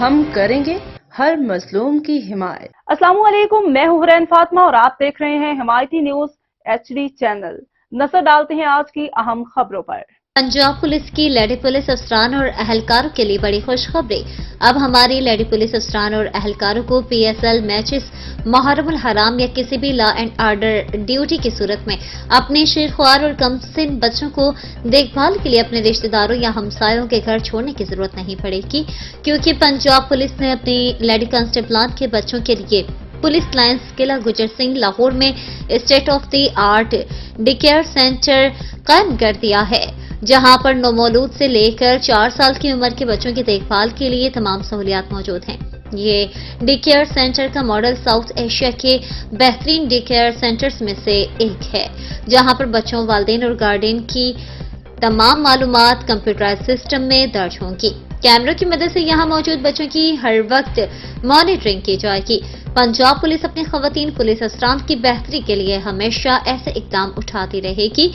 ہم کریں گے ہر مظلوم کی حمایت۔ السلام علیکم، میں ہوں حرین فاطمہ اور آپ دیکھ رہے ہیں حمایتی نیوز HD چینل۔ نظر ڈالتے ہیں آج کی اہم خبروں پر۔ پنجاب پولیس کی لیڈی پولیس افسران اور اہلکاروں کے لیے بڑی خوشخبری۔ اب ہماری لیڈی پولیس افسران اور اہلکاروں کو PSL میچز، محرم الحرام یا کسی بھی لا اینڈ آرڈر ڈیوٹی کی صورت میں اپنے شیرخوار اور کم سن بچوں کو دیکھ بھال کے لیے اپنے رشتہ داروں یا ہمسایوں کے گھر چھوڑنے کی ضرورت نہیں پڑے گی، کیونکہ پنجاب پولیس نے اپنی لیڈی کانسٹیبلان کے بچوں کے لیے پولیس لائنز قلعہ گجر سنگھ لاہور میں state of the art day care centre قائم کر دیا ہے، جہاں پر نومولود سے لے کر 4 سال کی عمر کے بچوں کی دیکھ بھال کے لیے تمام سہولیات موجود ہیں۔ یہ ڈے کیئر سینٹر کا ماڈل ساؤتھ ایشیا کے بہترین ڈے کیئر سینٹرز میں سے ایک ہے، جہاں پر بچوں، والدین اور گارڈین کی تمام معلومات کمپیوٹرائز سسٹم میں درج ہوں گی۔ کیمروں کی مدد سے یہاں موجود بچوں کی ہر وقت مانیٹرنگ کی جائے گی۔ پنجاب پولیس اپنی خواتین پولیس افسران کی بہتری کے لیے ہمیشہ ایسے اقدام اٹھاتی رہے گی۔